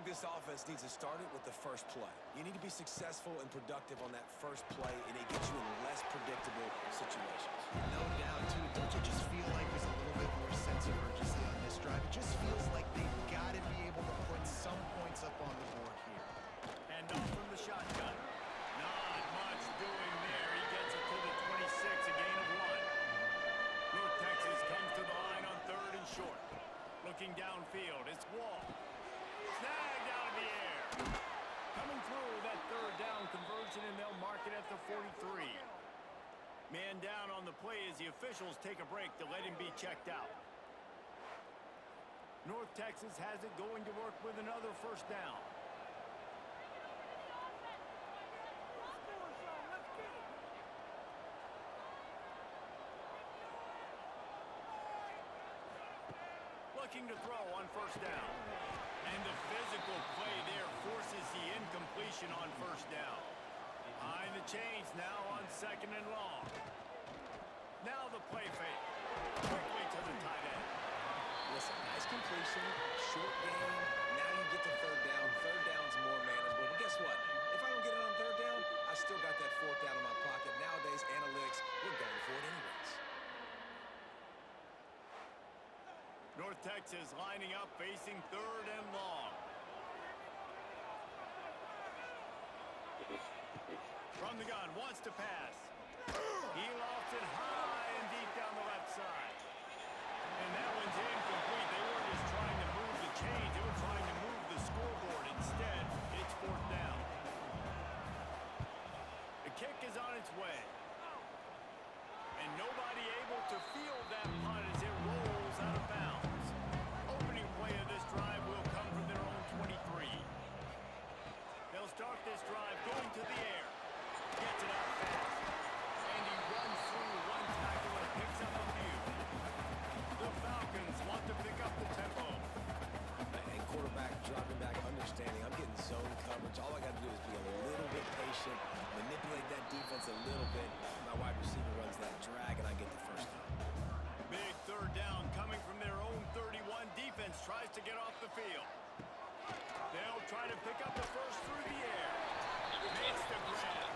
this offense needs to start it with the first play. You need to be successful and productive on that first play, and it gets you in less predictable situations. No doubt, too. Don't you just feel like there's a little bit more sense of urgency on this drive? It just feels like they've got to be able to put some points up on the board here. And off from the shotgun. Not much doing there. He gets it to the 26, a gain of 1. North Texas comes to the line on 3rd and short. Looking downfield, it's Wall. Snagged out of the air. Coming through that 3rd down conversion, and they'll mark it at the 43. Man down on the play as the officials take a break to let him be checked out. North Texas has it, going to work with another first down. Looking to throw on first down. And the physical play there forces the incompletion on first down. Behind the chains now on 2nd and long. Now the play fake. Quickly to the tight end. Listen, nice completion, short game. Now you get to 3rd down. 3rd down's more manageable. But guess what? If I don't get it on 3rd down, I still got that 4th down in my pocket. Nowadays, analytics, we're going for it anyways. North Texas lining up, facing 3rd and long. From the gun, wants to pass. He lofts it high and deep down the left side. And that one's incomplete. They weren't just trying to move the chains. They were trying to move the scoreboard. Instead, it's 4th down. The kick is on its way. And nobody able to field that punt as it rolls out of bounds. Opening play of this drive will come from their own 23. They'll start this drive going to the air. Gets it out fast. And he runs through one tackle and picks up a few. The Falcons want to pick up the tempo. And quarterback dropping back, understanding I'm getting zone coverage. All I got to do is be a little bit patient, manipulate that defense a little bit. My wide receiver runs that drag, and I get the first down. Big 3rd down coming from their own 31. Defense tries to get off the field. They'll try to pick up the first through the air. Makes the grab.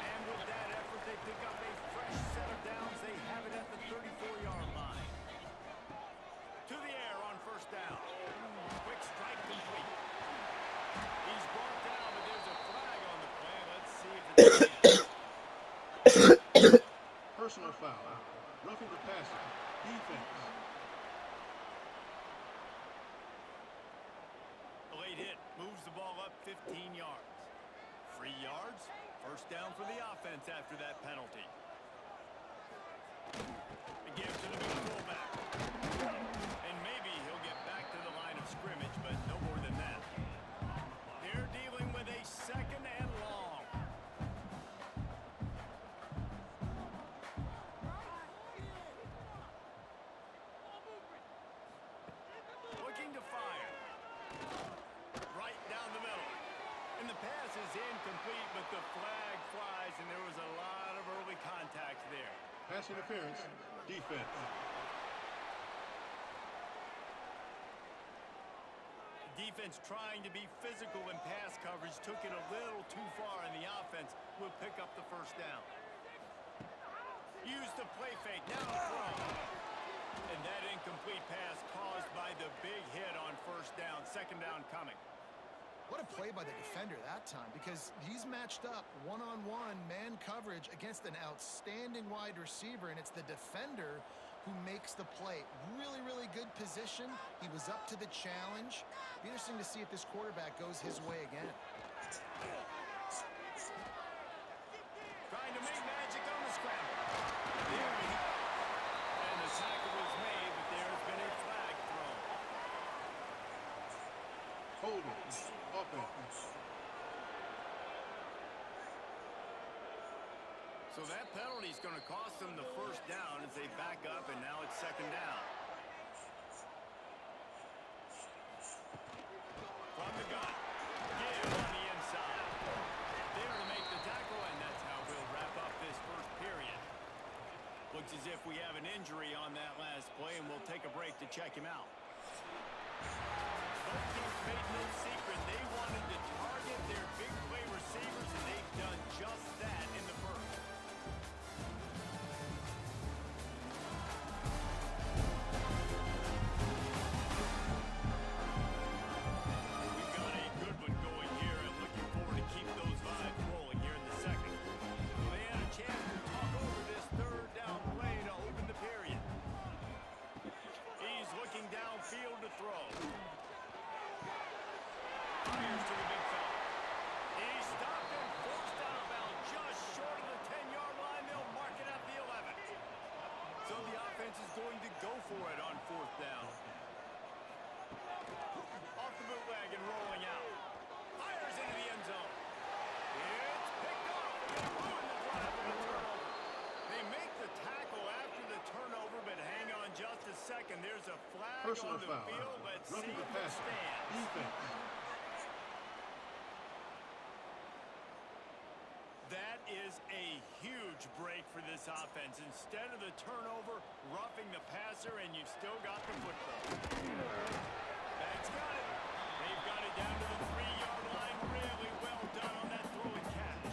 And with that effort, they pick up a fresh set of downs. They have it at the 34-yard line. To the air on first down. Quick strike complete. He's brought down, but there's a flag on the play. Let's see if it's Personal foul. Roughing the passer. Defense. a late hit. Moves the ball up 15 yards. 3 yards. First down for the offense after that penalty. It gives to the middle fullback. And maybe he'll get back to the line of scrimmage, but no more than that. They're dealing with a 2nd and long. Looking to fire. Right down the middle. And the pass is incomplete, but the flag flies, and there was a lot of early contact there. Pass interference. Defense. Defense trying to be physical in pass coverage took it a little too far, and the offense will pick up the first down. Use the play fake, now throw. And that incomplete pass caused by the big hit on first down. 2nd down coming. What a play by the defender that time, because he's matched up one-on-one man coverage against an outstanding wide receiver, and it's the defender who makes the play. Really, really good position. He was up to the challenge. Be interesting to see if this quarterback goes his way again. Trying to make magic on the scramble. There he is. And the tackle was made, but there's been a flag thrown. Holding. Offense. So that penalty is going to cost them the first down as they back up, and now it's 2nd down. From the gun. Give on the inside. There to make the tackle, and that's how we'll wrap up this first period. Looks as if we have an injury on that last play, and we'll take a break to check him out. Both teams made no secret just that in the first. We've got a good one going here and looking forward to keep those vibes rolling here in the second. They had a chance to talk over this third down play to open the period. He's looking downfield to throw. Fires to the big fella. He's stopped and forced out of bounds just short of the 10-yard line. They'll mark it at the 11. So the offense is going to go for it on fourth down. Off the bootleg and rolling out. Fires into the end zone. It's picked off. They ruin the drive with a turnover. They make the tackle after the turnover, but hang on just a second. There's a flag Personal on the foul. field. Let's see Roughing the if it passer. stands. Defense. That is a huge break for this offense. Instead of the turnover, roughing the passer, and you've still got the football. That's got it. They've got it down to the 3-yard line. Really well done on that throw and catch.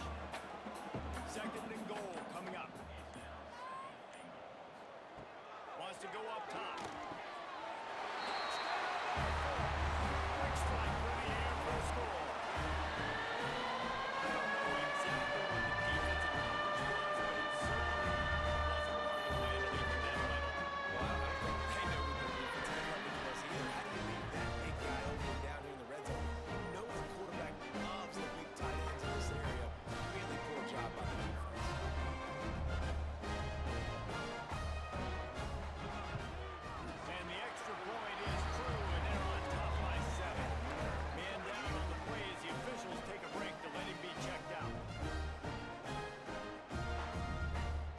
Second and goal coming up. Wants to go up top. Quick strike through the air for a score. I don't know exactly what the defensive coverage was, but it certainly wasn't hard to win underneath that middle. Well, I don't think they know what their defensive coverage was either. How do you leave that big guy open down here in the red zone? You know the quarterback loves the big tight ends in this area. Really poor job by the defense. And the extra point is true, and they're on top by 7. Man down on the play as the officials take a break to let him be checked out.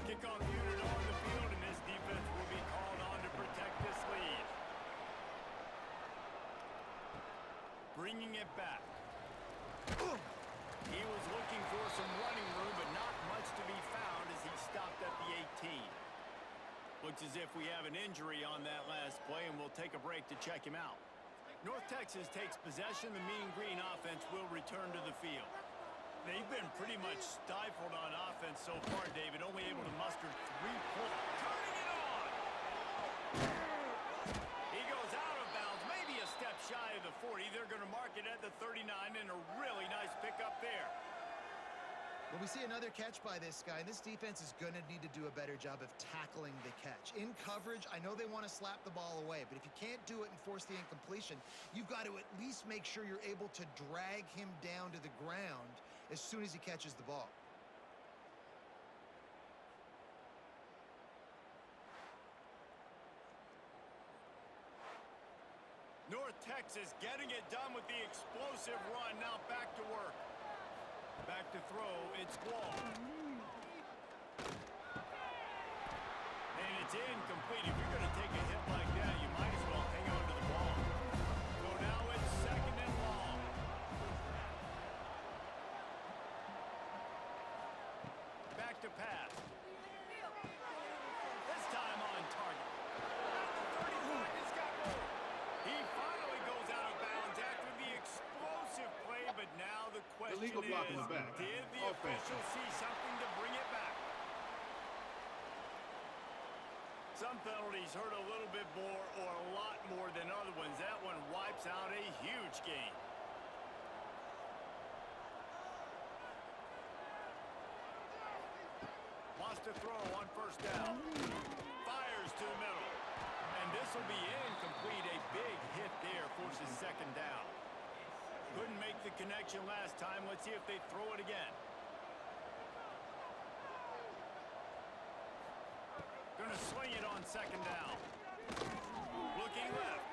Kickoff unit on the field, and this defense will be called on to protect this lead. Bringing it back. He was looking for some running room, but not much to be found as he stopped at the 18. Looks as if we have an injury on that last play, and we'll take a break to check him out. North Texas takes possession. The Mean Green offense will return to the field. They've been pretty much stifled on offense so far, David, only able to muster 3 points. Turning it on! He goes out of bounds, maybe a step shy of the 40. They're going to mark it at the 39, and a really nice pickup there. Well, we see another catch by this guy, and this defense is going to need to do a better job of tackling the catch. In coverage, I know they want to slap the ball away, but if you can't do it and force the incompletion, you've got to at least make sure you're able to drag him down to the ground as soon as he catches the ball. North Texas getting it done with the explosive run. Now back to work. Back to throw, it's Wall. And it's incomplete. If you're going to take a hit like that, you might as well hang on to the ball. So now it's second and long. Back to pass. This time on target. At the 35, it's got more. He finally goes out of bounds after the explosive play, but now the question Illegal block in the back. did the Offense. official see something to bring it back? Some penalties hurt a little bit more or a lot more than other ones. That one wipes out a huge game. Wants to throw on first down. Fires to the middle. And this will be incomplete. A big hit there forces second down. Couldn't make the connection last time. Let's see if they throw it again. Gonna swing it on second down. Looking left.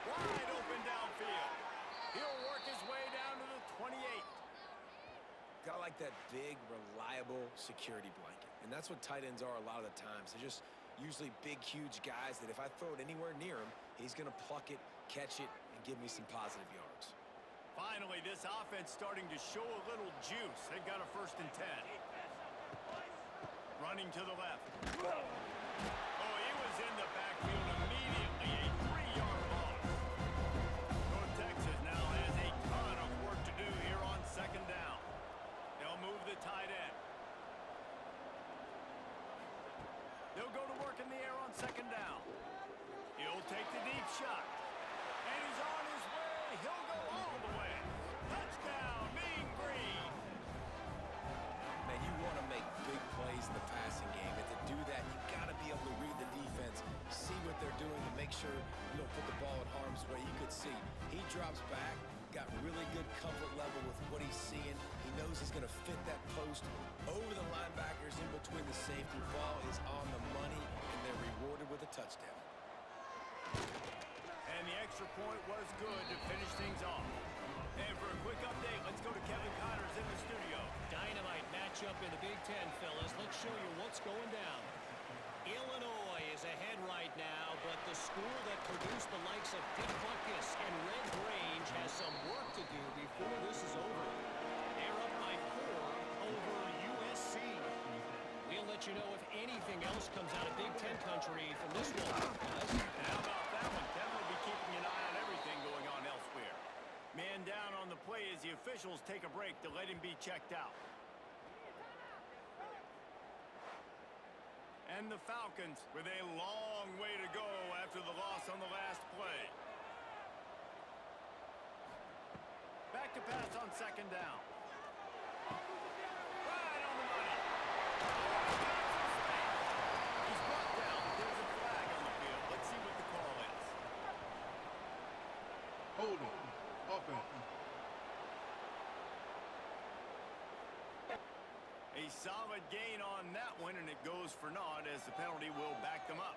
Wide open downfield. He'll work his way down to the 28. Gotta like that big, reliable security blanket. And that's what tight ends are a lot of the times. They're just usually big, huge guys that if I throw it anywhere near him, he's gonna pluck it, catch it, and give me some positive yards. Finally, this offense starting to show a little juice. They've got a 1st and 10. Running to the left. Oh, he was in the backfield immediately. A 3-yard loss. North Texas now has a ton of work to do here on second down. They'll move the tight really good comfort level with what he's seeing. He knows he's going to fit that post over the linebackers in between the safety. Ball is on the money, and they're rewarded with a touchdown. And the extra point was good to finish things off. And for a quick update, let's go to Kevin Connors in the studio. Dynamite matchup in the Big Ten, fellas. Let's show you what's going down. Illinois is ahead right now, but the school that produced the likes of Dick Butkus and Red Grange has some work to do before this is over. They're up by 4 over USC. We'll let you know if anything else comes out of Big Ten country from this one. And how about that one? Kevin will be keeping an eye on everything going on elsewhere. Man down on the play as the officials take a break to let him be checked out. And the Falcons with a long way to go after the loss on the last play. Back to pass on second down. Right on the money. He's brought down. There's a flag on the field. Let's see what the call is. Holding. Offense. A solid gain on that one, and it goes for naught as the penalty will back them up.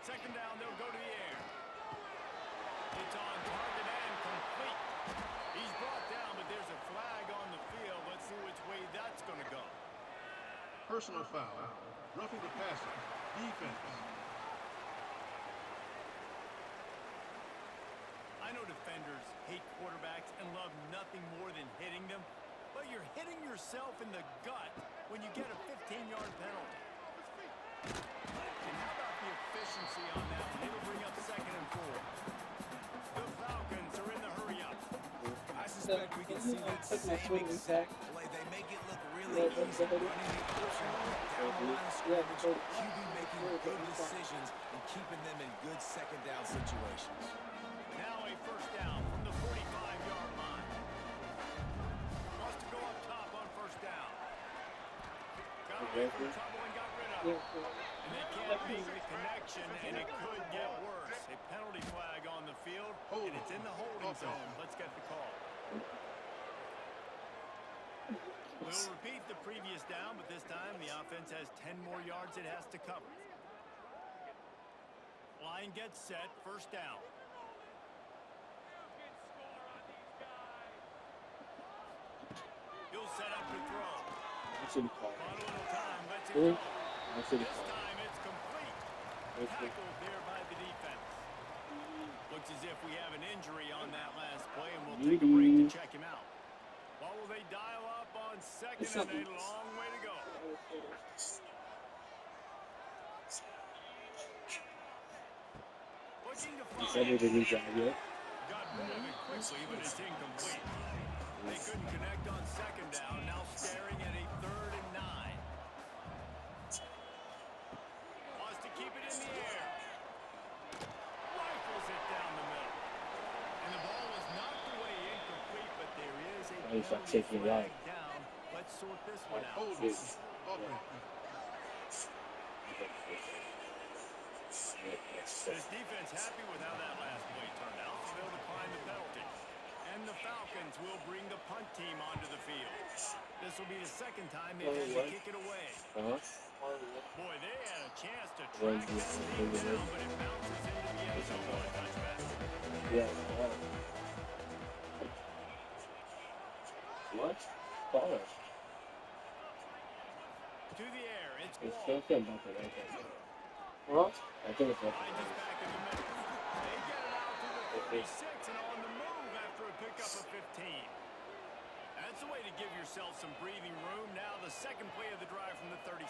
Second down, they'll go to the air. It's on target and complete. He's brought down, but there's a flag on the field. Let's see which way that's going to go. Personal foul. Roughing the passer. Defense. I know defenders hate quarterbacks and love nothing more than hitting them, but you're hitting yourself in the gut when you get a 15-yard penalty. And how about the efficiency on that one? It'll bring up 2nd and 4. The Falcons are in the hurry-up. I suspect we can see that same exact play. They make it look really easy, running the option down the line of scrimmage, QB making good decisions and keeping them in good second-down situations. Now a first down from the 45-yard line. Wants to go up top on first down. Got away from trouble and got rid of it. And they can't make the connection, and it could get worse. A penalty flag on the field, and it's in the holding zone. Let's get the call. We'll repeat the previous down, but this time the offense has 10 more yards it has to cover. Line gets set, first down. He'll set up to throw. That's in the car. On a little time, lets it go. That's in the This car. time it's complete. Tackled there by the defense. Looks as if we have an injury on that last play, and we'll take a break to check him out. What will they dial up on second, and a long way to go. Looking to Is find. that the new drive yet? Got rid of it quickly, but it's incomplete. They couldn't connect on second down. Now staring at a 3rd and 9. Wants to keep it in the air. Rifles it down the middle. And the ball was knocked away incomplete, but there is a Nice, I'm penalty taking it flag out. down. Let's sort this one out. Holding. Offense. This defense happy with how that last play turned out, so they'll decline the penalty. And the Falcons will bring the punt team onto the field. This will be the second time they've had to kick it away. Boy, they had a chance to track that thing down, but it bounces into the end zone on a touchback. Yeah. What? Baller. To the air, it's It's Wall. so about the right there. What? I think it's Finds us back in the middle. They get it out to the 36 and on the move after a pickup of 15. That's the way to give yourself some breathing room. Now the second play of the drive from the 36.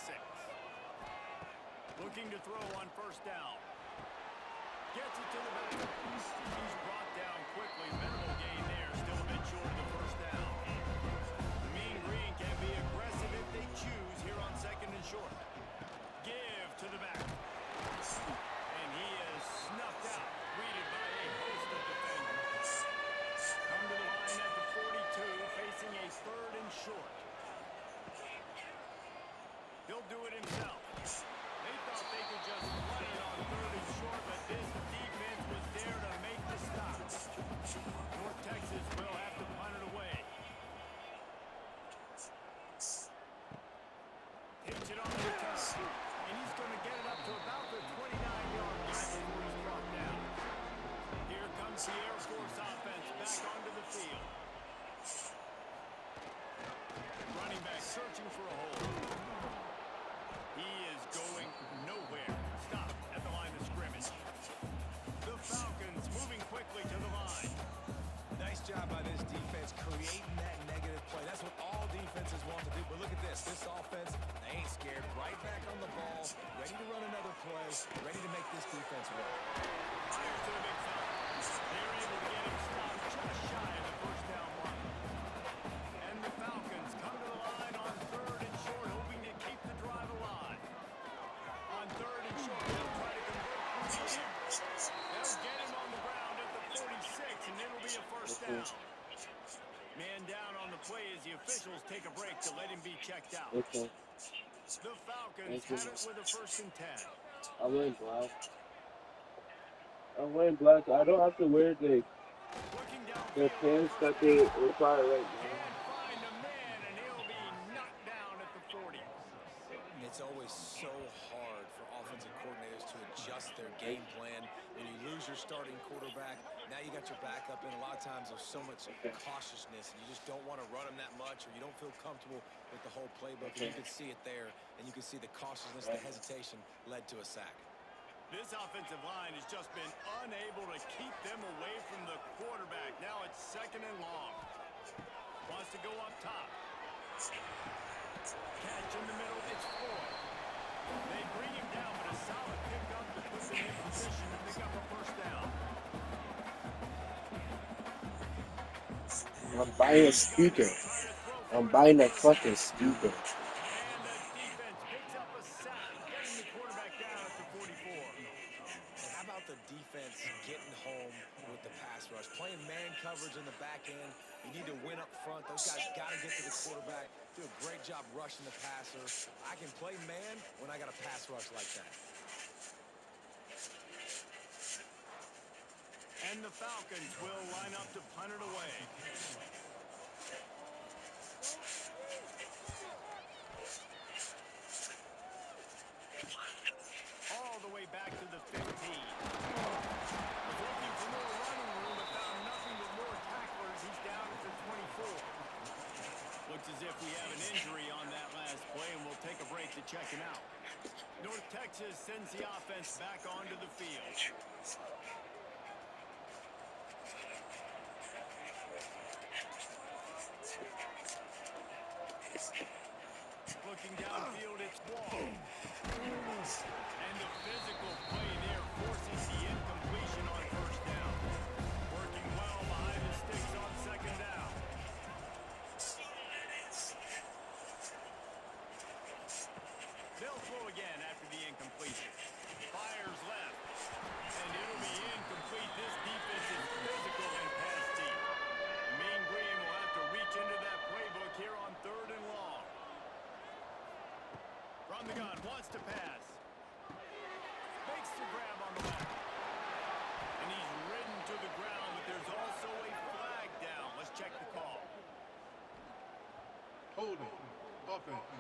Looking to throw on first down. Gets it to the back. He's brought down quickly. Minimal gain there. Still a bit short of the first down. The Mean Green can be aggressive if they choose here on second and short. Give to the back. And he is snuffed out. Greeted by a host of defenders. Come to the line at the 42, facing a 3rd and short. He'll do it himself. They thought they could just run it on 3rd and short, but this defense was on the ball, ready to run another play, ready to make this defense work. Fires to the big fella. They're able to get him stopped just shy of the first down mark. And the Falcons come to the line on 3rd and short, hoping to keep the drive alive. On 3rd and short, they'll try to convert through the air. They'll get him on the ground at the 46, and it'll be a first down. Man down on the play as the officials take a break to let him be checked out. Okay. The Falcons have it with a 1st and 10. I'm wearing black. I'm wearing black. I don't have to wear Looking the downfield on pants that 1st they down. require right now. Can't find a man, and he'll be knocked down at the 40. It's always so hard for offensive coordinators to adjust their game plan. When you lose your starting quarterback, now you got your backup in. A lot of times there's so much cautiousness, and you just don't want to run them that much, or you don't feel comfortable with the whole playbook. And you can see it there, and you can see the cautiousness, the hesitation led to a sack. This offensive line has just been unable to keep them away from the quarterback. Now it's 2nd and long. Wants to go up top. Catch in the middle. It's Floyd. They bring him down, but a solid pickup to put them in position to pick up a first down. I'm buying a speaker. I'm buying a fucking speaker. And the defense picks up a sack, getting the quarterback down at the 44. And how about the defense getting home with the pass rush? Playing man coverage in the back end. You need to win up front. Those guys got to get to the quarterback. Do a great job rushing the passer. I can play man when I got a pass rush like that. And the Falcons will line up to punt it away. All the way back to the 15. Was looking for more running room, but found nothing but more tacklers. He's down at the 24. Looks as if we have an injury on that last play, and we'll take a break to check him out. North Texas sends the offense back onto the field. Looking downfield, it's Wall. And the physical play there forces the incompletion on first down. Working well behind the sticks on 2nd down. They'll throw again after the incompletion. Fires left. And it'll be incomplete. This defense is physical and pass deep. The Mean Green will have to reach into that playbook here on 3rd and long. From the gun, wants to pass. Makes the grab on the left. And he's ridden to the ground, but there's also a flag down. Let's check the call. Holding. Offense.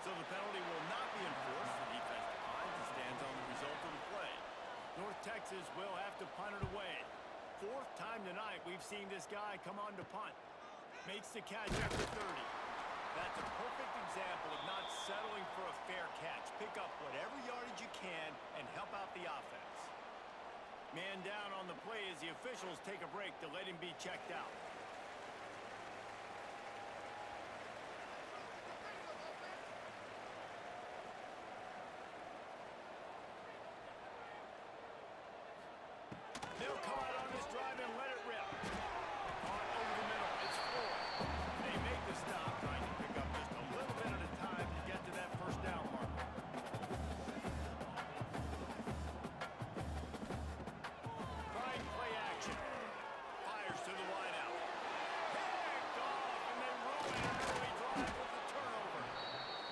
So the penalty will not be enforced. The defense declines and stands on the result of the play. North Texas will have to punt it away. 4th time tonight we've seen this guy come on to punt. Makes the catch after 30. That's a perfect example of not settling for a fair catch. Pick up whatever yardage you can and help out the offense. Man down on the play as the officials take a break to let him be checked out. They'll come out on this drive and let it rip. Caught over the middle. It's Floyd. They make the stop, trying to pick up just a little bit at a time to get to that first down marker. Trying play action. Fires to the wideout. Picked off, and they ruin an early drive with the turnover.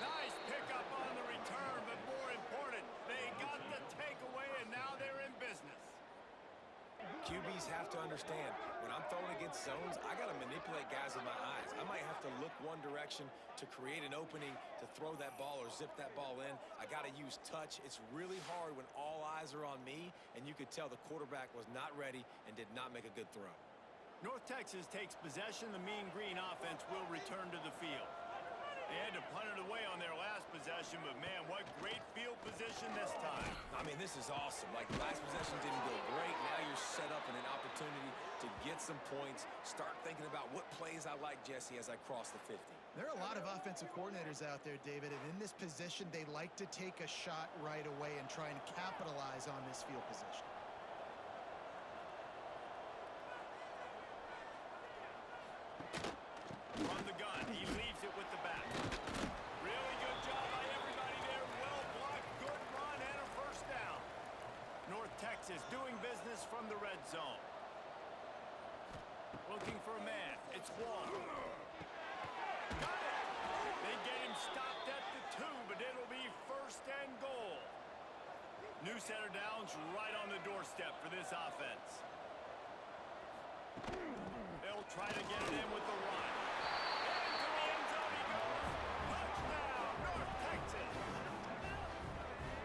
Nice pickup on the return, but more important, they got the takeaway, and now they're in business. QBs have to understand, when I'm throwing against zones, I got to manipulate guys with my eyes. I might have to look one direction to create an opening to throw that ball or zip that ball in. I got to use touch. It's really hard when all eyes are on me, and you could tell the quarterback was not ready and did not make a good throw. North Texas takes possession. The Mean Green offense will return to the field. They had to punt it away on their last possession, but man, what great field position this time. I mean, this is awesome. Like, last possession didn't go great. Now you're set up in an opportunity to get some points. Start thinking about what plays I like, Jesse, as I cross the 50. There are a lot of offensive coordinators out there, David, and in this position, they like to take a shot right away and try and capitalize on this field position. From the gun, he leaves it with the back. Really good job by everybody there. Well blocked, good run, and a first down. North Texas doing business from the red zone. Looking for a man. It's Wall. Got it! They get him stopped at the 2, but it'll be first and goal. New set of downs right on the doorstep for this offense. They'll try to get it in with the run. Into the end zone he goes. Touchdown, North Texas.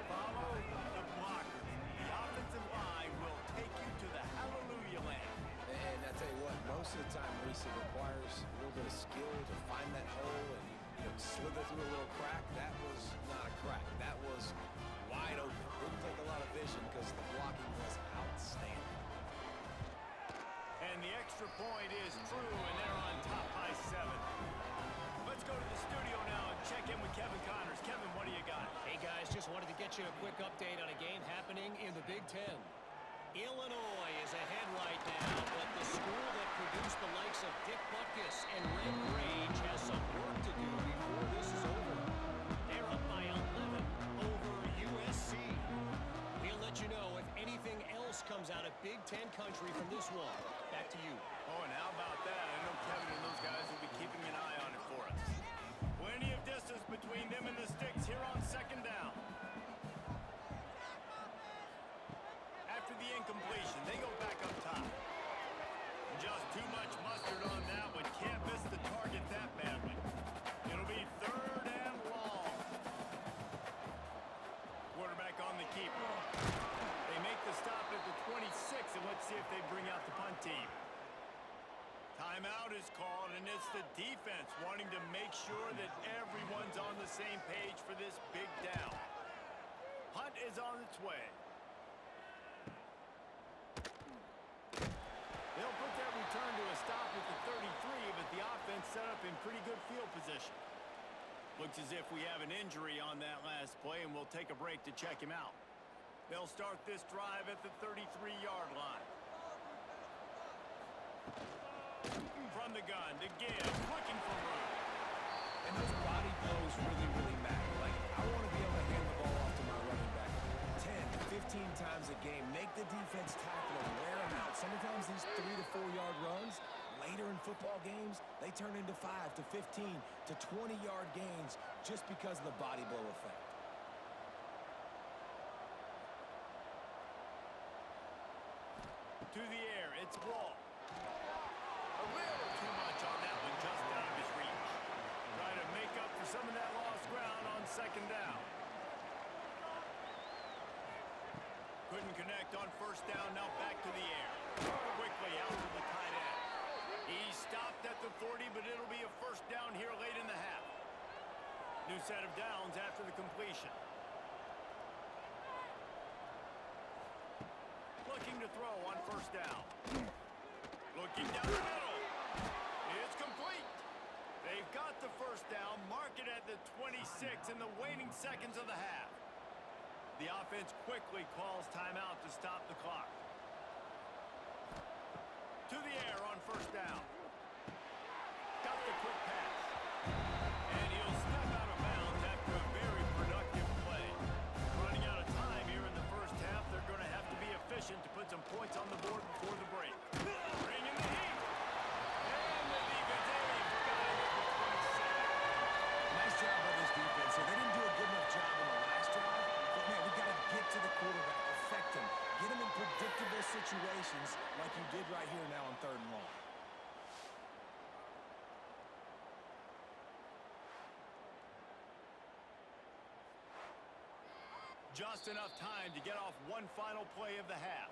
Follow the blockers. The offensive line will take you to the hallelujah land. And I tell you what, most of the time, Reese, it requires a little bit of skill to find that hole and slither through a little crack. That was not a crack. That was wide open. Didn't take a lot of vision because the blocking was outstanding. And the extra point is true, and they're on top by 7. Let's go to the studio now and check in with Kevin Connors. Kevin, what do you got? Hey, guys, just wanted to get you a quick update on a game happening in the Big Ten. Illinois is ahead right now, but the school that produced the likes of Dick Butkus and Red Grange has some work to do before this is over. They're up by 11 over USC. We'll let you know if anything else comes out of Big Ten country from this one. Back to you. Oh, and how about that? I know Kevin and those guys will be keeping an eye on it for us. Plenty of distance between them and the sticks here on second down. After the incompletion, they go back up top. Just too much mustard on that one. Can't miss the target that badly. It'll be third and long. Quarterback on the keeper. They make the stop at the 26, and let's see if they bring out the punt team. Timeout is called, and it's the defense wanting to make sure that everyone's on the same page for this big down. Punt is on its way. They'll put that return to a stop at the 33, but the offense set up in pretty good field position. Looks as if we have an injury on that last play, and we'll take a break to check him out. They'll start this drive at the 33-yard line. From the gun to Gibbs, looking for room. And those body blows really, really matter. Like, I want to be able to hand the ball off to my running back 10 to 15 times a game. Make the defense tackle and wear them out. Sometimes these 3 to 4 yard runs, later in football games, they turn into 5 to 15 to 20-yard gains just because of the body blow effect. To the air, it's Wall. A little too much on that one, just out of his reach. Trying to make up for some of that lost ground on second down. Couldn't connect on first down, now back to the air. Quickly out to the tight end. He stopped at the 40, but it'll be a first down here late in the half. New set of downs after the completion. Looking to throw on first down. Looking down the middle. It's complete. They've got the first down. Mark it at the 26 in the waning seconds of the half. The offense quickly calls timeout to stop the clock. To the air on first down. Got the quick pass. And he'll step out of bounds after a very productive play. Running out of time here in the first half. They're going to have to be efficient to put some points on the board before the break. Bringing the heat. And the defense got it at the 27. Nice job by this defense here. They didn't do a good enough job in the last drive, but man, we got to get to the quarterback, affect him, get him in predictable situations like you did right here now on third and long. Just enough time to get off one final play of the half.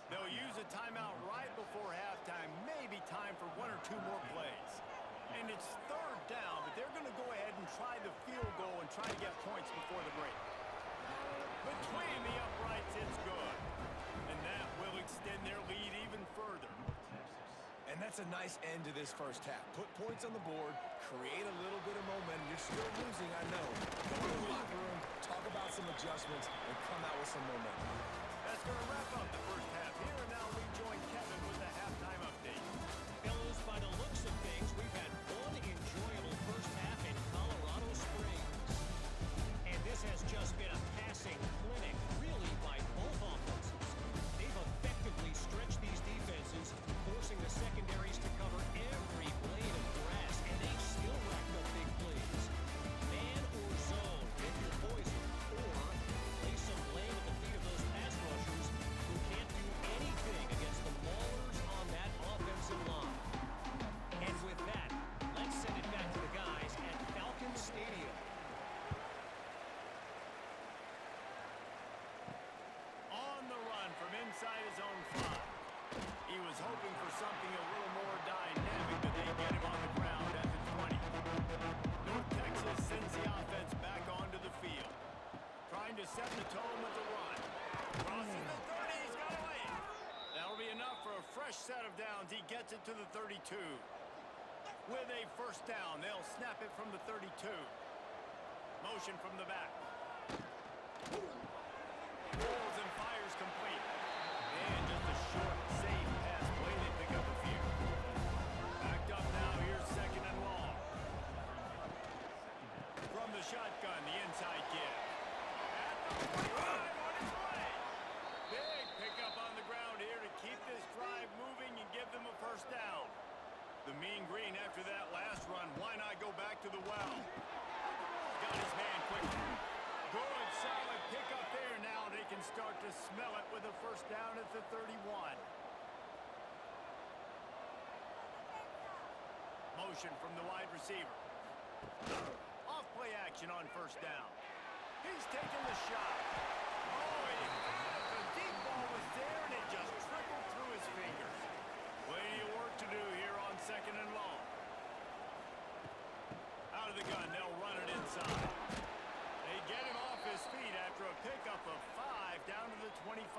They'll use a timeout right before halftime, maybe time for 1 or 2 more plays. And it's third down, but they're going to go ahead and try the field goal and try to get points before the break. Between the uprights, it's good. And that will extend their lead even further. And that's a nice end to this first half. Put points on the board, create a little bit of momentum. You're still losing, I know. Go to the locker room, talk about some adjustments, and come out with some momentum. That's going to wrap up the first half here, and now we join Kevin with the halftime update. Fellas, by the looks of things, we've had one enjoyable first half in Colorado Springs. And this has just been a passing clinic, really, by both offenses. They've effectively stretched these defenses, forcing the secondaries to cover every blade of grass, and they've still racked up big plays. Man or zone, pick your poison, or place some blame at the feet of those pass rushers who can't do anything against the maulers on that offensive line. And with that, let's send it back to the guys at Falcon Stadium. On the run from inside his own 5. He was hoping for something a little more dynamic, but they get him on the ground at the 20. North Texas sends the offense back onto the field. Trying to set the tone with the run. Crosses the 30, he's got away. That'll be enough for a fresh set of downs. He gets it to the 32. With a first down, they'll snap it from the 32. Motion from the back. Rolls and fires complete. And just a short, safe pass play. They pick up a few. Backed up now. Here's second and long. From the shotgun, the inside give. At the 45 on his way. Big pickup on the ground here to keep this drive moving and give them a first down. The mean green after that last run. Why not go back to the well? Got his man quickly. Good, solid pickup there. Now they can start to smell it with a first down at the 31. Motion from the wide receiver. Off play action on first down. He's taking the shot. Oh, he had it. The deep ball was there, and it just trickled through his fingers. Plenty of work to do here on second and long. Out of the gun, they'll run it inside. They get him off his feet after a pickup of 5 down to the 25.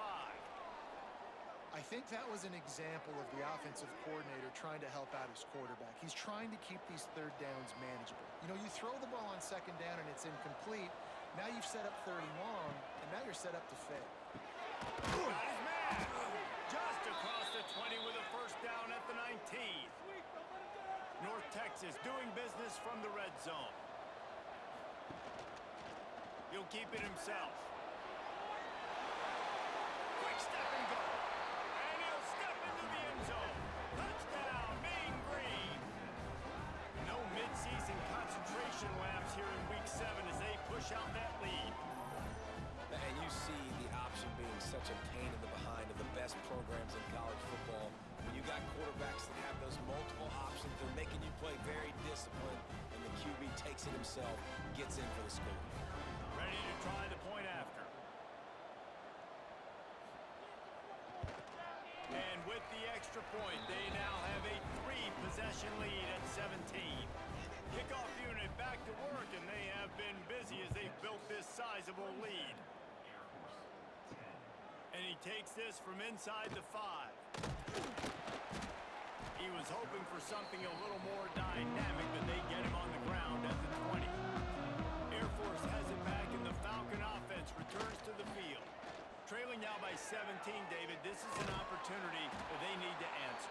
I think that was an example of the offensive coordinator trying to help out his quarterback. He's trying to keep these third downs manageable. You know, you throw the ball on second down and it's incomplete. Now you've set up third and long, and now you're set up to fail. Got his man. Just across the 20 with a first down at the 19. North Texas doing business from the red zone. He'll keep it himself. Quick step and go. And he'll step into the end zone. Touchdown, Mean Green. No midseason concentration laps here in Week 7 as they push out that lead. And you see the option being such a pain in the behind of the best programs in college football. When you got quarterbacks that have those multiple options, they're making you play very disciplined, and the QB takes it himself, gets in for the score. Ready to try the point after. And with the extra point, they now have a 3-possession lead at 17. Kickoff unit back to work, and they have been busy as they've built this sizable lead. And he takes this from inside the 5. He was hoping for something a little more dynamic, but they get him on the ground at the 20. Air Force has it back, and the Falcon offense returns to the field. Trailing now by 17, David. This is an opportunity that they need to answer.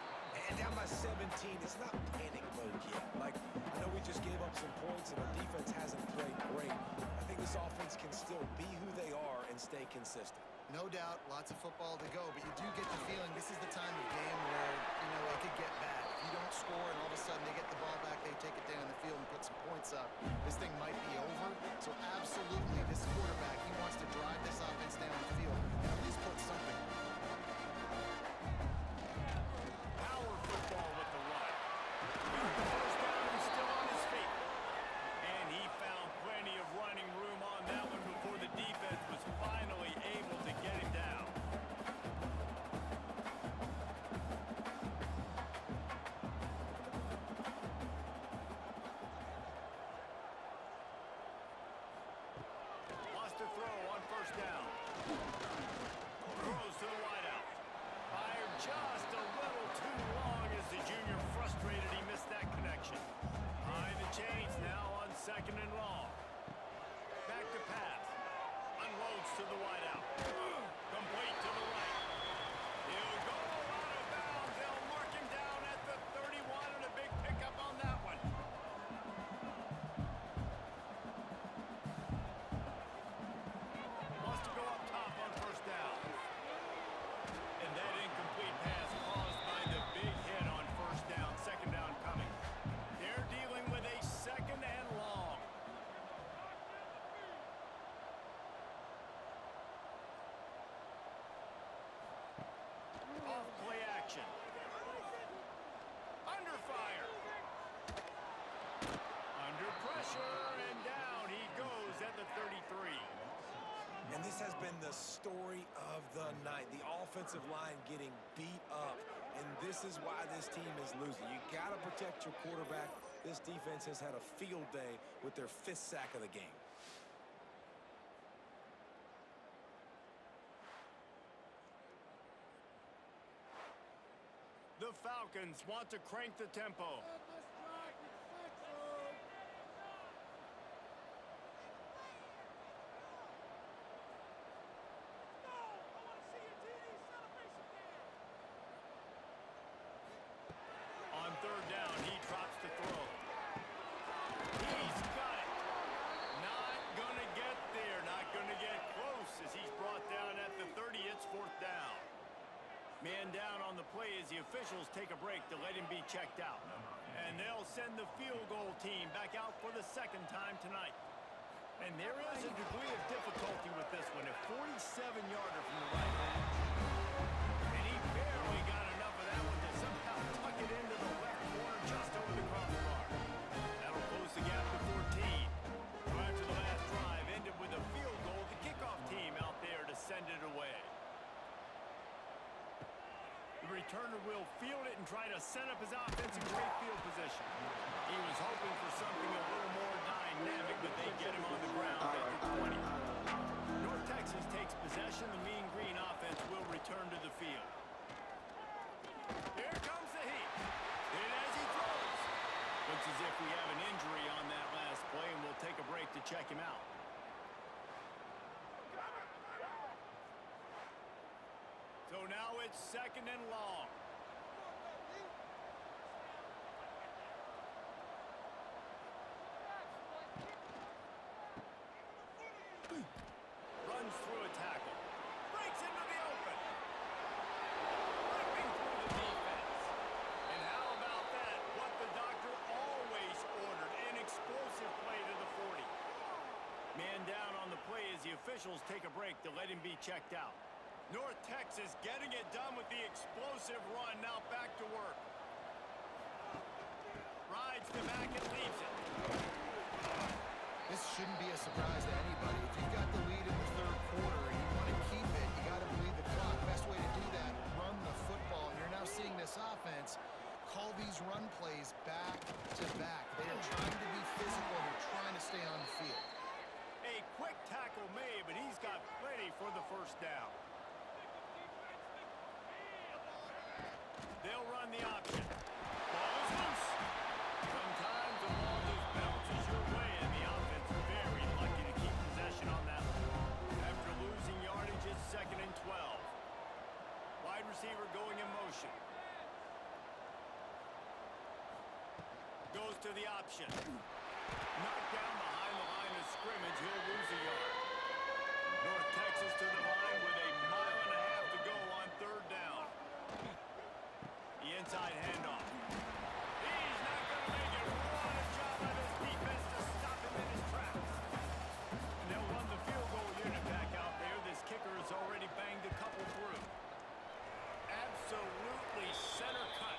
And down by 17, it's not panic mode yet. Like, I know we just gave up some points, and our defense hasn't played great. I think this offense can still be who they are and stay consistent. No doubt, lots of football to go, but you do get the feeling this is the time of game where, you know, it could get bad. If you don't score and all of a sudden they get the ball back, they take it down the field and put some points up, this thing might be over. So absolutely, this quarterback, he wants to drive this offense down the field and at least put something. Power football with the run. The first down, he's still on his feet. And he found plenty of running room on that one before the defense was finally able to get him down. Lost a throw on has been the story of the night. The offensive line getting beat up, and this is why this team is losing. You got to protect your quarterback. This defense has had a field day with their 5th sack of the game. The Falcons want to crank the tempo. On 3rd down, he drops the throw. He's got it. Not going to get there. Not going to get close as he's brought down at the 30. It's 4th down. Man down on the play as the officials take a break to let him be checked out. And they'll send the field goal team back out for the 2nd time tonight. And there is a degree of difficulty with this one. A 47-yarder from the right edge. And he barely got enough of that one to somehow tuck it into the left corner just over the crossbar. That'll close the gap to 14. Prior to the last drive, ended with a field goal. The kickoff team out there to send it away. The returner will field it and try to set up his offense in great field position. He was hoping for something a little more dynamic, but they get him on the ground at the 20. North Texas takes possession. The Mean Green offense will return to the field. Here comes the heat. And as he throws. Looks as if we have an injury on that last play, and we'll take a break to check him out. So now it's 2nd and long. Runs through a tackle. Breaks into the open. Ripping through the defense. And how about that? What the doctor always ordered. An explosive play to the 40. Man down on the play as the officials take a break to let him be checked out. North Texas getting it done with the explosive run. Now back to work. Rides the back and leaves it. This shouldn't be a surprise to anybody. If you've got the lead in the 3rd quarter and you want to keep it, you got to bleed the clock. Best way to do that, run the football. And you're now seeing this offense call these run plays back to back. They are trying to be physical. They're trying to stay on the field. A quick tackle made, but he's got plenty for the 1st down. They'll run the option. Ball is loose. Sometimes the ball just bounces your way, and the offense very lucky to keep possession on that one. After losing yardage, it's 2nd and 12. Wide receiver going in motion. Goes to the option. Knocked down behind the line of scrimmage. He'll lose a yard. North Texas to the line with a mile and a half to go on 3rd down. The inside handoff. He's not going to make it. What a job by this defense to stop him in his tracks. And they'll run the field goal unit back out there. This kicker has already banged a couple through. Absolutely center cut.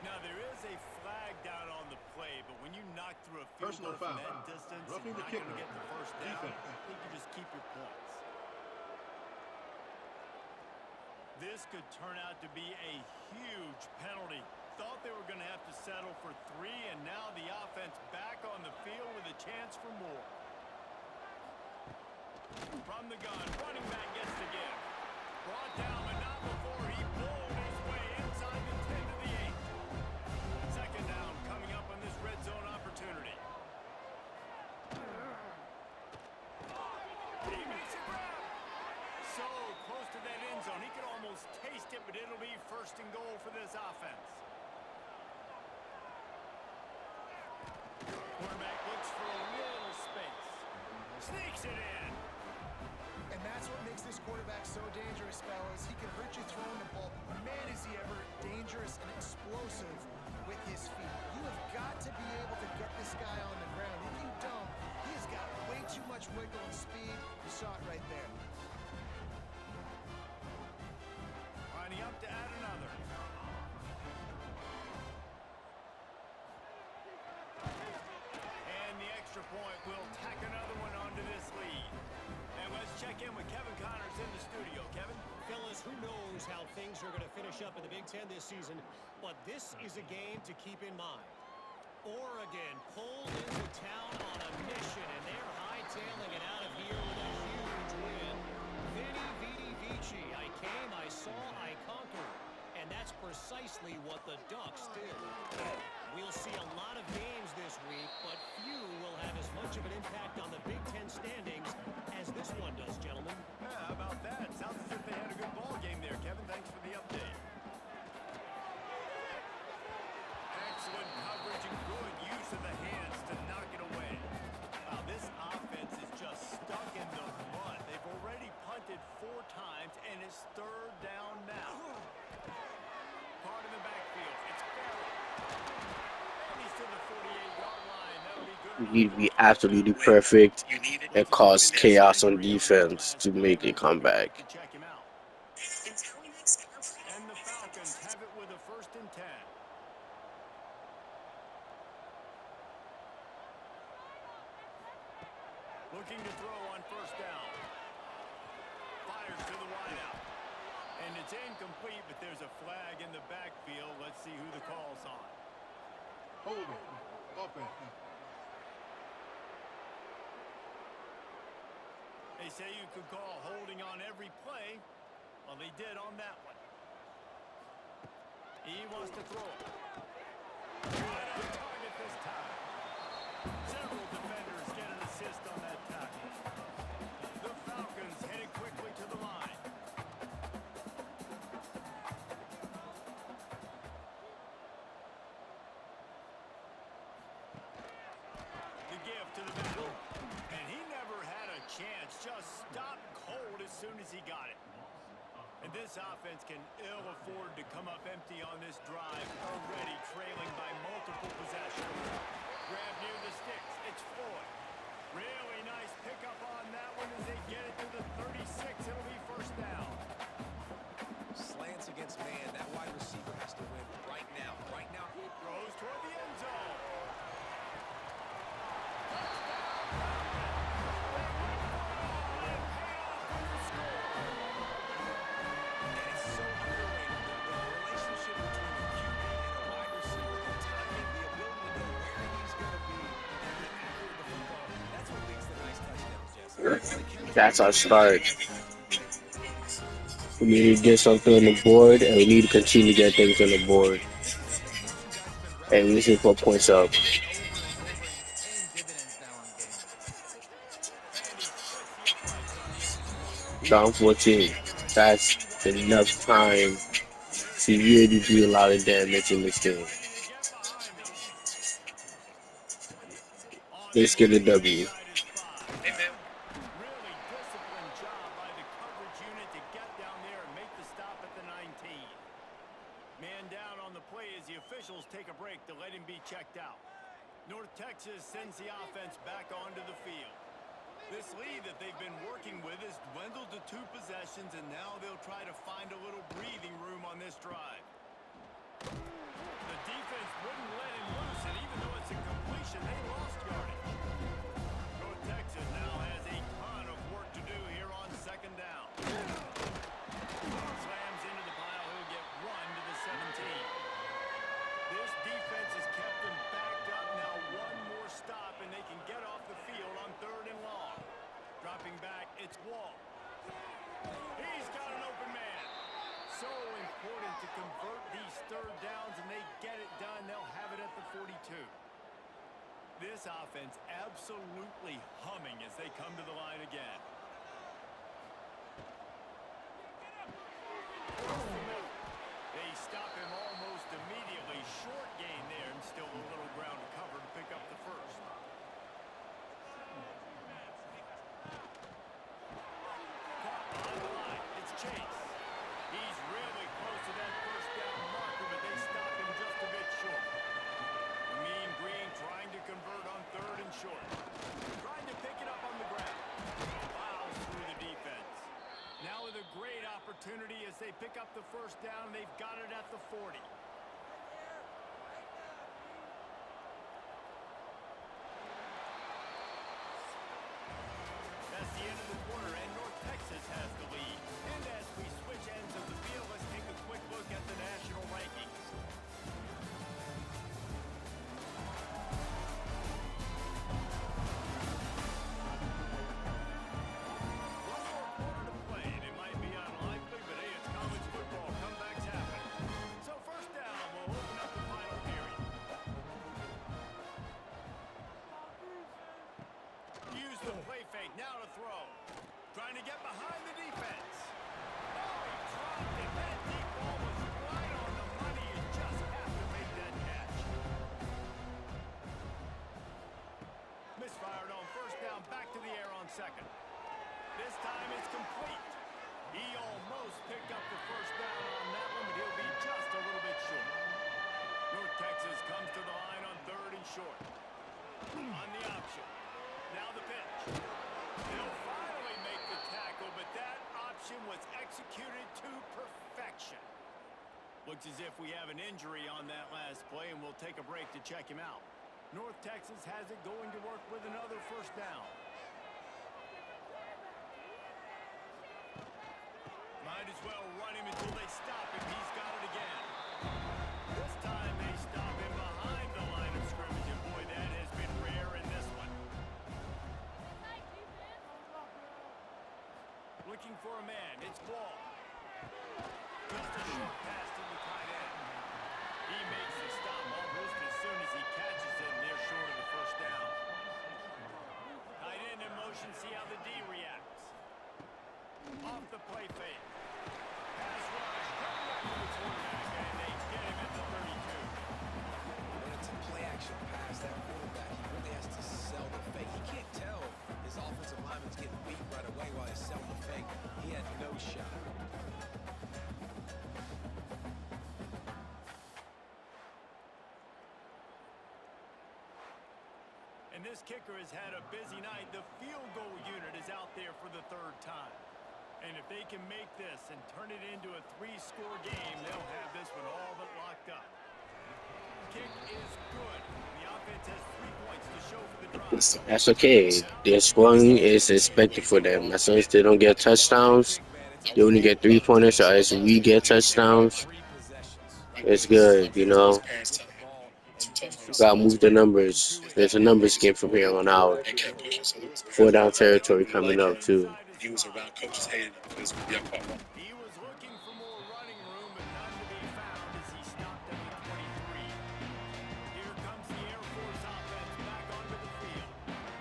Now, there is a flag down on the play, but when you knock through a field goal from that distance, you're not going to get the 1st down. I think you just keep your points. This could turn out to be a huge penalty. Thought they were going to have to settle for 3, and now the offense back on the field with a chance for more. From the gun, running back gets the give. Brought down, but not before he pulled his way inside the 10 to the 8. 2nd down coming up on this red zone opportunity. He makes a grab. So close to that end zone. He could almost taste it, but it'll be 1st and goal for this offense. Quarterback looks for a little space. Sneaks it in. And that's what makes this quarterback so dangerous, fellas. He can hurt you throwing the ball. Man, is he ever dangerous and explosive with his feet. You have got to be able to get this guy on the ground. If you don't, he has got way too much wiggle and speed. You saw it right there. Lining up to add another. And the extra point will tack another one onto this lead. And let's check in with Kevin Who knows how things are going to finish up in the Big Ten this season, but this is a game to keep in mind. Oregon pulled into town on a mission, and they're hightailing it out of here with a huge win. Vini, Vidi, Vici. I came, I saw, I conquered. And that's precisely what the Ducks did. We'll see a lot of games this week, but few will have as much of an impact on the Big Ten standings as this one does, gentlemen. Yeah, how about that? Sounds as if they had a good ball game there, Kevin. Thanks for the update. Excellent coverage and good use of the hands to knock it away. Wow, this offense is just stuck in the mud. They've already punted 4 times, and it's 3rd down now. Part of the backfield. It's Farrell. And he's to the 48-yard line. That'll be good. You need to be absolutely perfect and cause chaos on defense to make a comeback. To check him out. And the Falcons have it with a 1st and 10. Looking to throw on 1st down. Fires to the wideout. And it's incomplete, but there's a flag in the backfield. Let's see who the call's on. Holding. Offense. They say you could call holding on every play. Well, they did on that one. He wants to throw it. Right on target this time. Several defenders get an assist on that tackle. The Falcons headed quickly to the line. The give to the middle. And he never had a chance. Just stopped cold as soon as he got it. And this offense can ill afford to come up empty on this drive, already trailing by multiple possessions. Grab near the sticks. It's Floyd. Really nice pickup on that one as they get it to the 36. It'll be 1st down. Slants against man. That wide receiver has to win right now. Right now. Throws toward the end zone. And it's so underrated. The relationship between a QB and a wide receiver, the timing, the ability to know where he's going to be, and be accurate with the football. That's what leads to nice touchdowns, Jesse. That's our start. We need to get something on the board, and we need to continue to get things on the board. And we need to put points up. Over and over, and it's paying dividends now on games. Down 14. That's enough time to really do a lot of damage in this game. Let's get a W. Really disciplined job by the coverage unit to get down there and make the stop at the 19. Man down on the play as the officials take a break to let him be checked out. North Texas sends the offense back onto the field. This lead that they've been working with has dwindled to 2 possessions, and now they'll try to find a little breathing room on this drive. The defense wouldn't let him loose, and even though it's a completion, they lost yardage. North Texas now has a ton of work to do here on 2nd down. Slams into the pile. He'll get run to the 17. This defense has kept them backed up. Now 1 more stop, and they can get off the field on 3rd and long. Dropping back, it's Wall. He's got an open man. So important to convert these 3rd downs, and they get it done. They'll have it at the 42. This offense absolutely humming as they come to the line again. They stop him almost immediately. Short gain there, and still a little ground to cover to pick up the 1st. On the line, it's Chase. He's really close to that 1st down marker, but they stop him just a bit short. The Mean Green trying to convert on 3rd and short. Trying to pick it up on the ground. Plows through the defense. Now with a great opportunity as they pick up the 1st down. They've got it at the 40. That's the end of the quarter, and North Texas has the lead. And as we switch ends of behind the defense. Oh, he dropped it. That deep ball was right on the money. You just have to make that catch. Misfired on first down. Back to the air on second. This time it's complete. He almost picked up the first down on that one, but he'll be just a little bit short. North Texas comes to the line on third and short. On the option. Now the pitch. They'll finally make the tackle, but that option was executed to perfection. Looks as if we have an injury on that last play, and we'll take a break to check him out. North Texas has it going to work with another first down. Might as well run him until they stop him. He's got it again. This time they stop him behind the line of scrimmage, and boy, that has been rare in this one. Looking for a man. It's Ball. Just a short pass to the tight end. He makes the stop almost as soon as he catches it, and they're short of the first down. Tight end in motion. See how the D reacts. Off the play fake. Pass rush. Coming up to the quarterback, and they get him at the 32. When it's a play-action pass, that quarterback, he really has to sell the fake. He can't tell his offensive lineman's getting beat right away while he's selling the fake. He had no shot. And this kicker has had a busy night. The field goal unit is out there for the third time. And if they can make this and turn it into a 3-score game, they'll have this one all but locked up. Kick is good. The offense has 3 points to show for the drive. That's okay. Their scoring is expected for them. As long as they don't get touchdowns, they only get 3-pointers, or as we get touchdowns, it's good, you know. Gotta move the numbers. There's a numbers game from here on out. 4-down territory coming up, too. He was around coach's head. He was looking for more running room, but none to be found as he stopped at the 23. Here comes the Air Force offense back onto the field.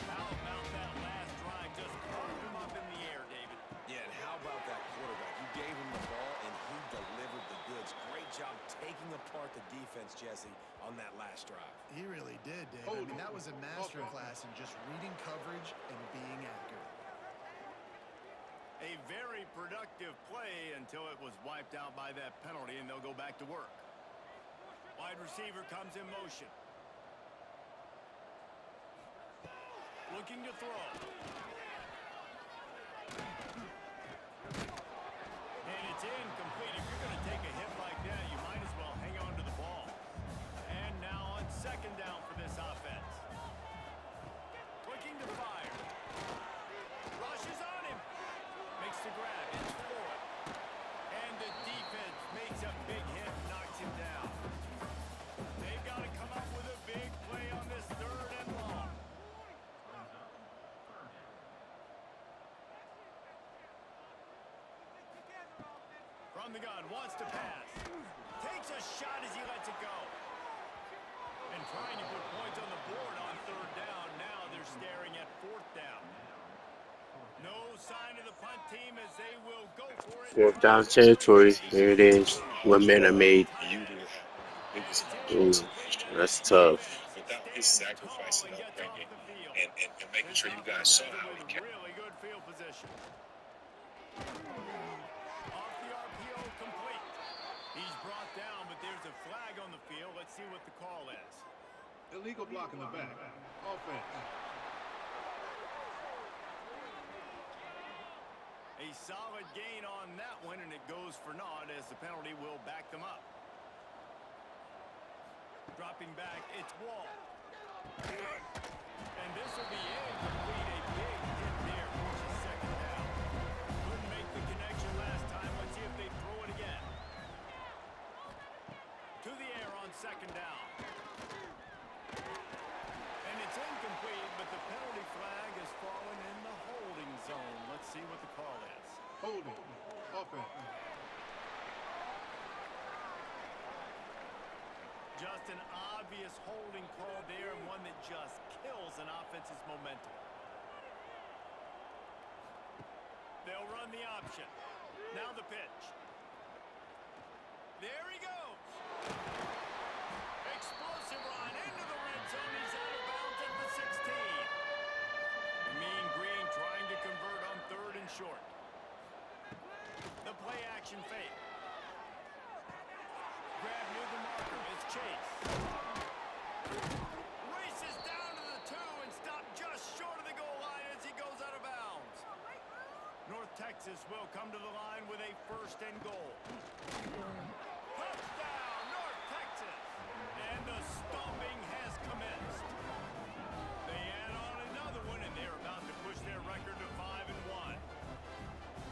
How about that last drive? Just carved him up in the air, David. Yeah, and how about that quarterback? You gave him the ball, and he delivered the goods. Great job taking apart the defense, Jesse, on that last drive. He really did, Dave. I mean, that was a masterclass in just reading coverage and being accurate. A very productive play until it was wiped out by that penalty, and they'll go back to work. Wide receiver comes in motion. Looking to throw. And it's incomplete. If you're going to take a hit like that, you might as well hang on to the ball. And now on second down for this offense. Looking to fire. Rushes on him. Makes the grab. It's forward. And the defense makes a big hit, knocks him down. They've got to come up with a big play on this third and long. From the gun, wants to pass. Takes a shot as he lets it go. And trying to put points on the board on third down. Now they're staring at fourth down. No sign of the punt team as they will go for it. 4th-down territory. There it is. 1 man I made. Ooh, that's tough. Without his sacrifice and upbringing and making sure you guys saw how he kept. Really good field position. Off the RPO, complete. He's brought down, but there's a flag on the field. Let's see what the call is. Illegal block in the back. Offense. A solid gain on that one, and it goes for naught as the penalty will back them up. Dropping back, it's Wall. And this will be incomplete. A big hit there, forces second down. Couldn't make the connection last time. Let's see if they throw it again. To the air on second down. And it's incomplete, but the penalty flag has fallen in the holding zone. Let's see what the call is. Holding. Offense. Just an obvious holding call there, and one that just kills an offense's momentum. They'll run run the option. Now the pitch. There he goes. Explosive run into the red zone. He's out of bounds at the 16. The Mean Green trying to convert on 3rd and short. The play action fake. Grab near the marker. It's Chase. Races down to the 2 and stopped just short of the goal line as he goes out of bounds. North Texas will come to the line with a 1st and goal. Touchdown, North Texas! And the stomping has commenced. They add on another one, and they're about to push their record to 5-1.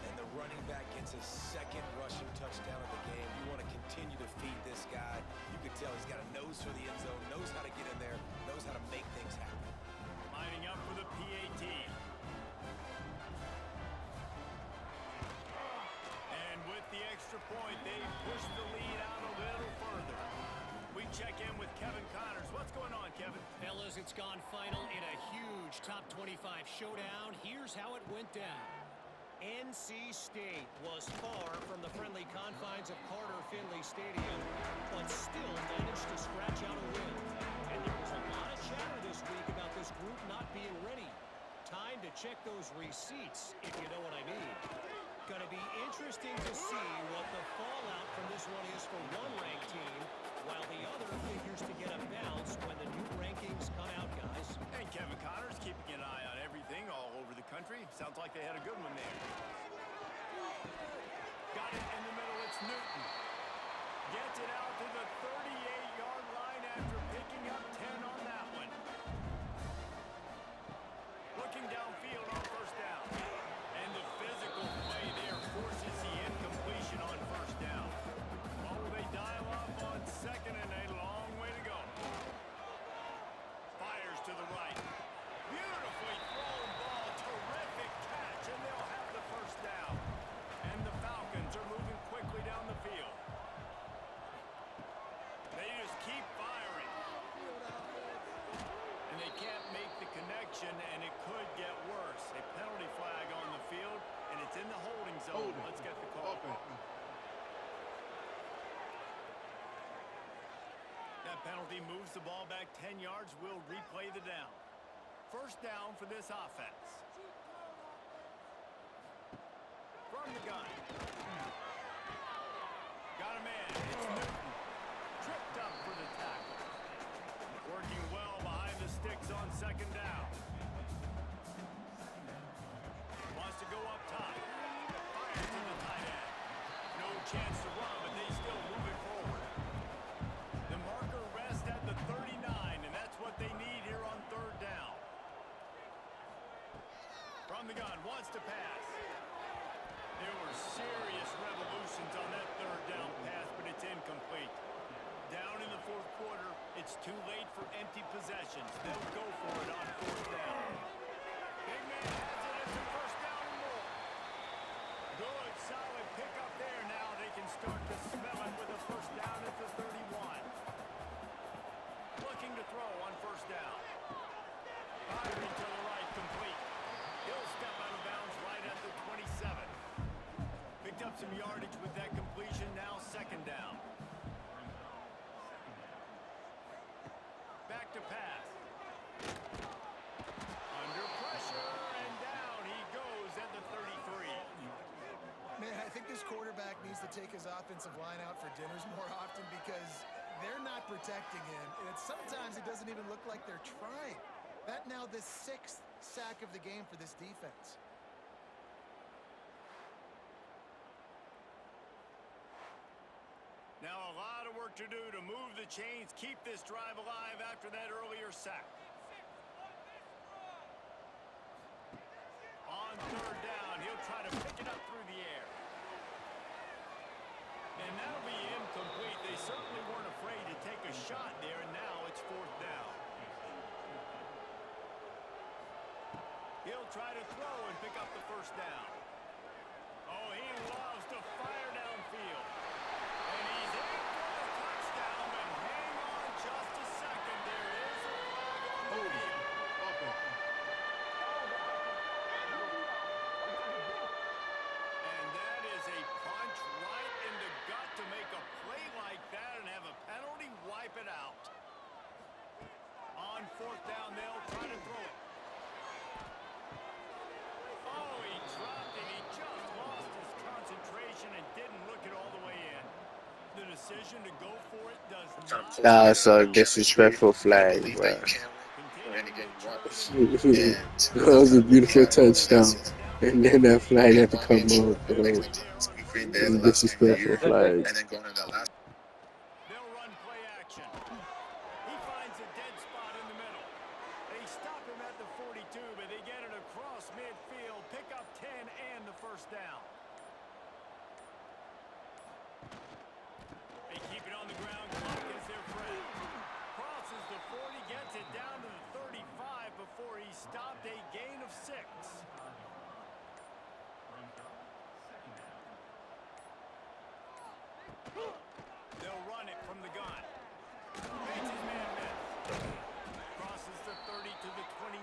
And the running back gets his 2nd rushing touchdown of the game. You want to continue to feed this guy. You can tell he's got a nose for the end zone, knows how to get in there, knows how to make things happen. Lining up for the PAT. And with the extra point, they push the lead out a little further. We check in with Kevin Connors. What's going on, Kevin? Fellas, it's gone final in a huge top 25 showdown. Here's how it went down. NC State was far from the friendly confines of Carter Finley Stadium, but still managed to scratch out a win. And there was a lot of chatter this week about this group not being ready. Time to check those receipts, if you know what I mean. Gonna be interesting to see what the fallout from this one is for one ranked team, while the other figures to get a bounce when the new rankings come out, guys. And Kevin Connors keeping an eye on everything all over the country. Sounds like they had a good one there. Got it in the middle. It's Newton. Gets it out to the 38-yard line after picking up 10 on that one. Looking downfield on 1st down. And the physical play there forces the incompletion on 1st down. Oh, they dial up on 2nd and a long way to go. Fires to the right. Beautifully thrown ball. Terrific catch, and they'll have the 1st down. And the Falcons are moving quickly down the field. They just keep firing. And they can't make the connection, and it could get worse. A penalty flag on the field, and it's in the holding zone. Let's get the call. That penalty moves the ball back 10 yards. We'll replay the down. 1st down for this offense. From the gun. Got a man. It's Newton. Tripped up for the tackle. Working well behind the sticks on 2nd down. Wants to go up top. Fires to the tight end. No chance to run, but they still move it forward. The marker rests at the 39, and that's what they need here on 3rd down. From the gun, wants to pass. There were serious revolutions on that 3rd down pass, but it's incomplete. Down in the 4th quarter, it's too late for empty possessions. They'll go for it on 4th down. Big man has it. It's a 1st down and more. Good, solid pickup there. Now they can start to smell it with a 1st down at the 31. Looking to throw on 1st down. Firing to the right, complete. He'll step out of bounds right at the 27. Picked up some yardage with that completion. Now 2nd down. Back to pass. Under pressure, and down he goes at the 33. Man, I think this quarterback needs to take his offensive line out for dinners more often because they're not protecting him. And sometimes it doesn't even look like they're trying. That now the 6th sack of the game for this defense. Now a lot of work to do to move the chains, keep this drive alive after that earlier sack. On 3rd down, he'll try to pick it up through the air. And that'll be incomplete. They certainly weren't afraid to take a shot there, and now it's 4th down. He'll try to throw and pick up the 1st down. Oh, he loves to fire downfield. And he's in for the touchdown, but hang on just a second. There is a flag on the field. fourth down, they'll try to throw it. Oh, he dropped it. He just lost his concentration and didn't look it all the way in. The decision to go for it does not pay That's a off. disrespectful flag, bro. Continuing to churn and That was a beautiful touchdown. And then that flag had to come off, bro. It there on was a disrespectful flag. they'll run play action. He finds a dead spot in the middle. They stop him at the 42, but they get it across midfield, pick up 10 and the first down. They keep it on the ground. Clock is their friend. Crosses the 40, gets it down to the 35 before he stopped, a gain of 6. They'll run it from the gun. Bates his man miss. Crosses the 30 to the 29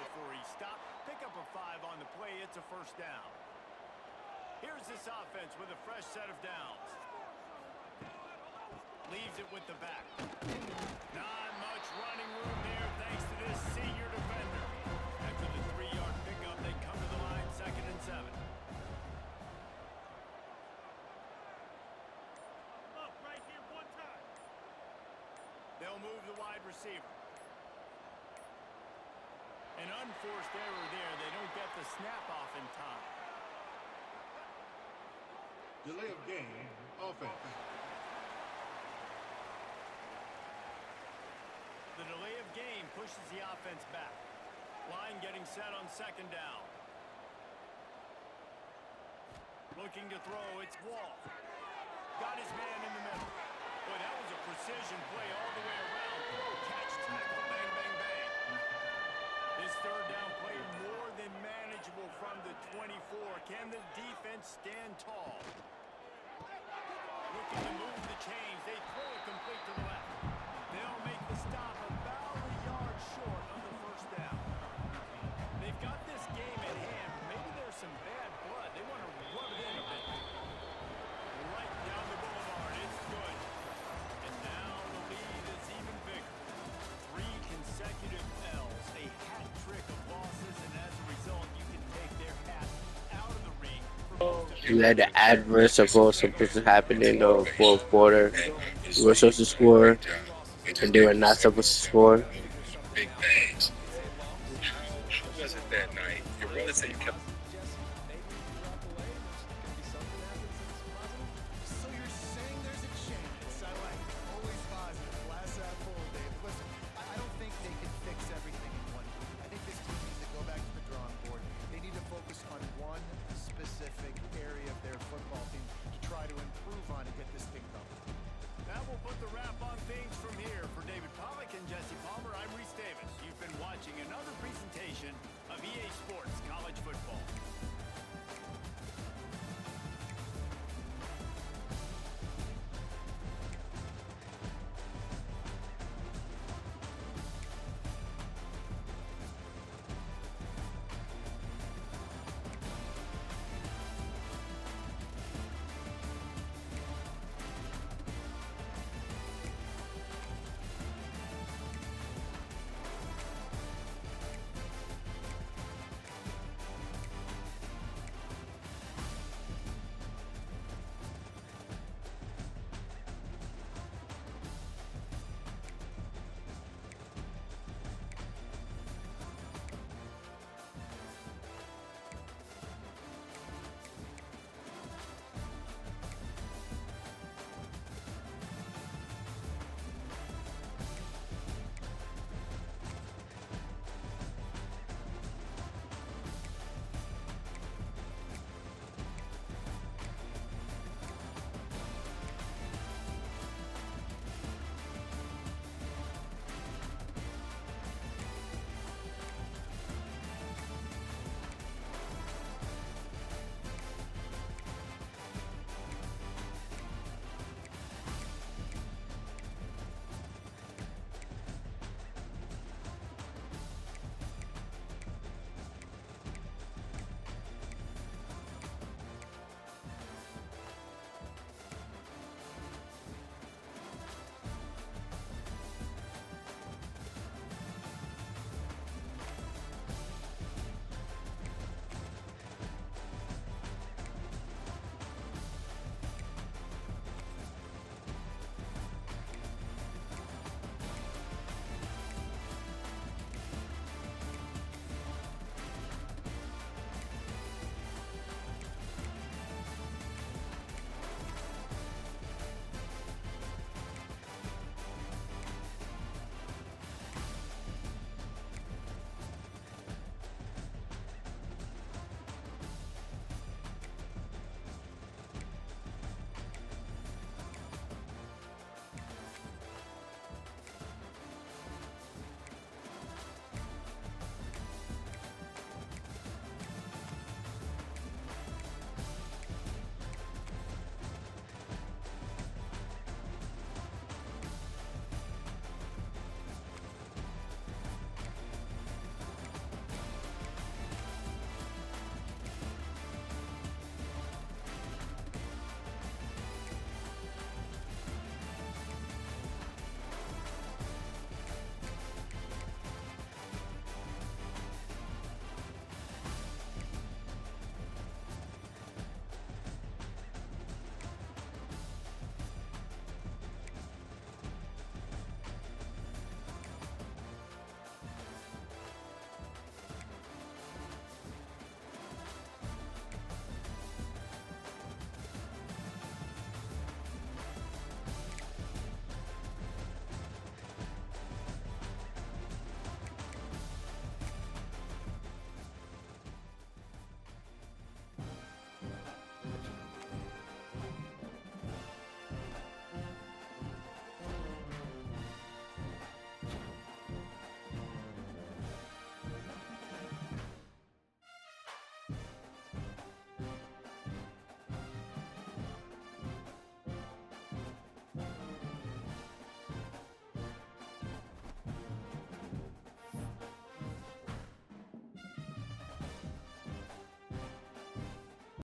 before he stopped. Pick up a 5 on the play. It's a first down. Here's this offense with a fresh set of downs. Leaves it with the back. Not much running room there thanks to this senior defender. After the 3-yard pickup, they come to the line, 2nd and 7. They'll move the wide receiver. An unforced error there. They don't get the snap off in time. Delay of game, offense. The delay of game pushes the offense back. Line getting set on 2nd down. Looking to throw, it's Wall. Got his man in the middle. Boy, that was a precision play all the way around. Throw, catch, tackle, bang, bang, bang. This 3rd down play more than manageable from the 24. Can the defense stand tall? Looking to move the chains. They throw it complete to the left. They'll make the stop about a yard short of the first down. They've got this game at hand. Maybe there's some bad blood. They want to rub it in a bit. Right down the boulevard. It's good. And now the lead is even bigger. 3 consecutive L's. A hat trick of losses. And as a result, you can take their hat out of the ring for most of You had the adverse of what was supposed to happen in the fourth quarter. We were supposed to score, and they were not supposed to score.